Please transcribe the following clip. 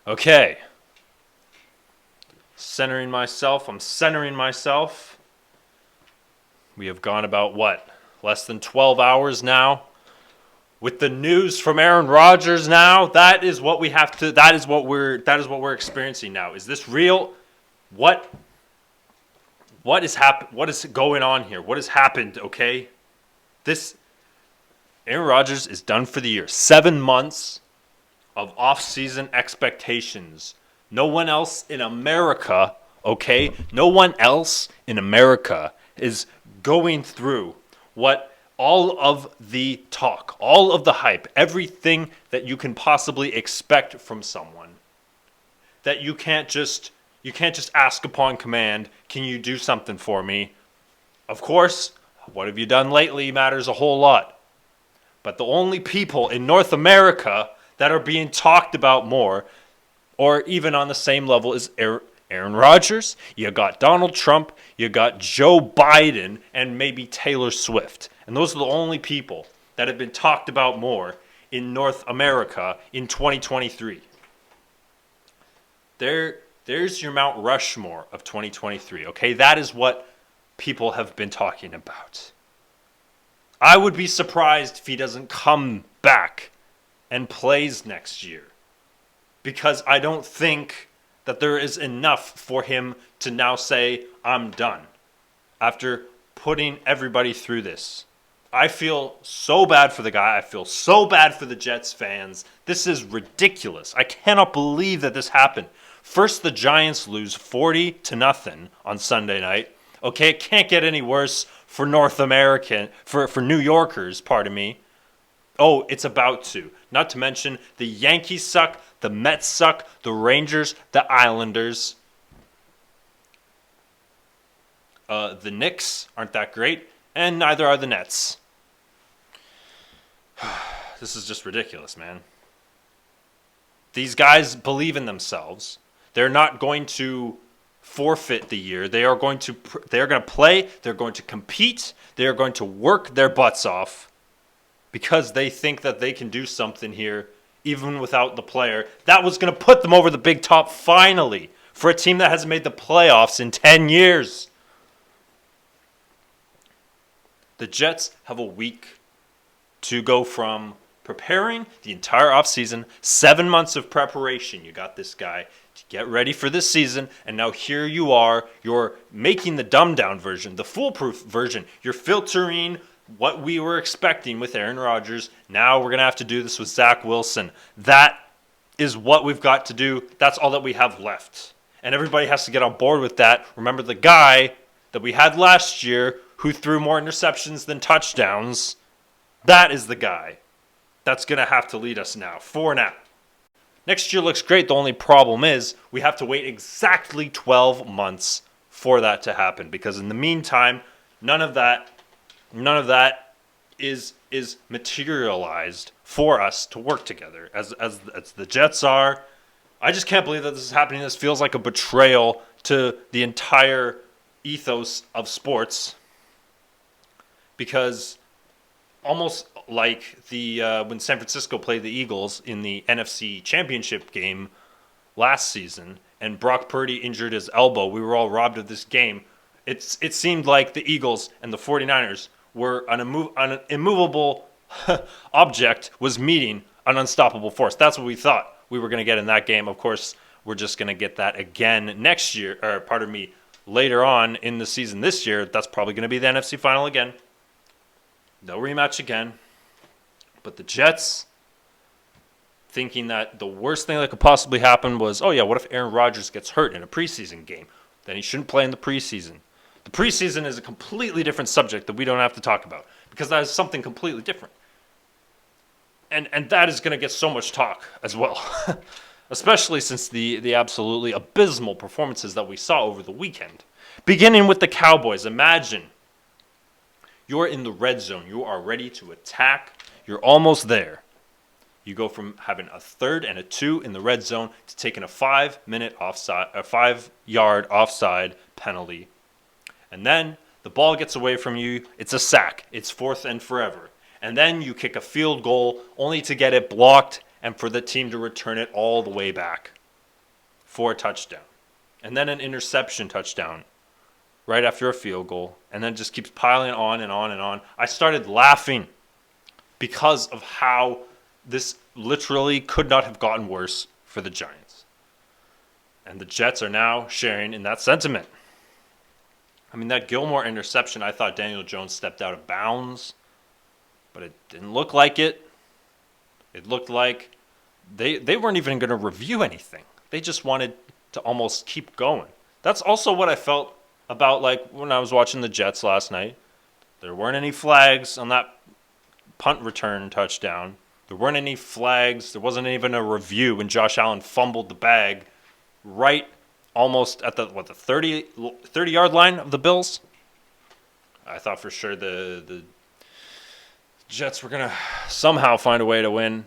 Okay. Centering myself. I'm centering myself. We have gone about what? Less than 12 hours now. With the news from Aaron Rodgers now, that is what we have to that is what we're experiencing now. Is this real? What what is going on here? What has happened, okay? This Aaron Rodgers is done for the year. 7 months of off-season expectations. No one else in America, okay? No one else in America is going through what all of the talk, all of the hype, everything that you can possibly expect from someone. That you can't just ask upon command, can you do something for me? Of course, what have you done lately matters a whole lot. But the only people in North America that are being talked about more, or even on the same level, is Aaron Rodgers. You got Donald Trump. You got Joe Biden, and maybe Taylor Swift. And those are the only people that have been talked about more in North America in 2023. There's your Mount Rushmore of 2023, okay? That is what people have been talking about. I would be surprised if he doesn't come back and plays next year, because I don't think that there is enough for him to now say, I'm done, after putting everybody through this. I feel so bad for the guy. I feel so bad for the Jets fans. This is ridiculous. I cannot believe that this happened. First, the Giants lose 40-0 on Sunday night. Okay, it can't get any worse for for New Yorkers, pardon me. Oh, it's about to. Not to mention, the Yankees suck, the Mets suck, the Rangers, the Islanders. The Knicks aren't that great, and neither are the Nets. This is just ridiculous, man. These guys believe in themselves. They're not going to forfeit the year. They are going to play. They're going to compete. They are going to work their butts off because they think that they can do something here even without the player. That was going to put them over the big top finally for a team that hasn't made the playoffs in 10 years. The Jets have a week to go from preparing the entire offseason, 7 months of preparation. You got this guy to get ready for this season, and now here you are. You're making the dumbed-down version, the foolproof version. You're filtering what we were expecting with Aaron Rodgers. Now we're going to have to do this with Zach Wilson. That is what we've got to do. That's all that we have left. And everybody has to get on board with that. Remember the guy that we had last year who threw more interceptions than touchdowns? That is the guy that's going to have to lead us now, for now. Next year looks great. The only problem is we have to wait exactly 12 months for that to happen, because in the meantime, none of that is materialized for us to work together as the Jets are. I just can't believe that this is happening. This feels like a betrayal to the entire ethos of sports, because almost like the when San Francisco played the Eagles in the NFC Championship game last season, and Brock Purdy injured his elbow, we were all robbed of this game. It seemed like the Eagles and the 49ers were an immovable object was meeting an unstoppable force. That's what we thought we were going to get in that game. Of course, we're just going to get that again next year, or pardon me, later on in the season this year. That's probably going to be the NFC final again. No rematch again. But the Jets, thinking that the worst thing that could possibly happen was, oh yeah, what if Aaron Rodgers gets hurt in a preseason game? Then he shouldn't play in the preseason. The preseason is a completely different subject that we don't have to talk about, because that is something completely different. And that is going to get so much talk as well, especially since the absolutely abysmal performances that we saw over the weekend. Beginning with the Cowboys. Imagine you're in the red zone. You are ready to attack. You're almost there. You go from having a 3rd and a 2 in the red zone to taking a 5-yard offside penalty. And then the ball gets away from you. It's a sack. It's 4th and forever. And then you kick a field goal only to get it blocked and for the team to return it all the way back. for a touchdown. And then an interception touchdown right after a field goal. And then it just keeps piling on and on and on. I started laughing because of how this literally could not have gotten worse for the Giants. And the Jets are now sharing in that sentiment. I mean, that Gilmore interception, I thought Daniel Jones stepped out of bounds, but it didn't look like it. It looked like they weren't even going to review anything. They just wanted to almost keep going. That's also what I felt about like when I was watching the Jets last night. There weren't any flags on that punt return touchdown. There weren't any flags. There wasn't even a review when Josh Allen fumbled the bag right almost at the 30-yard line of the Bills. I thought for sure the Jets were going to somehow find a way to win.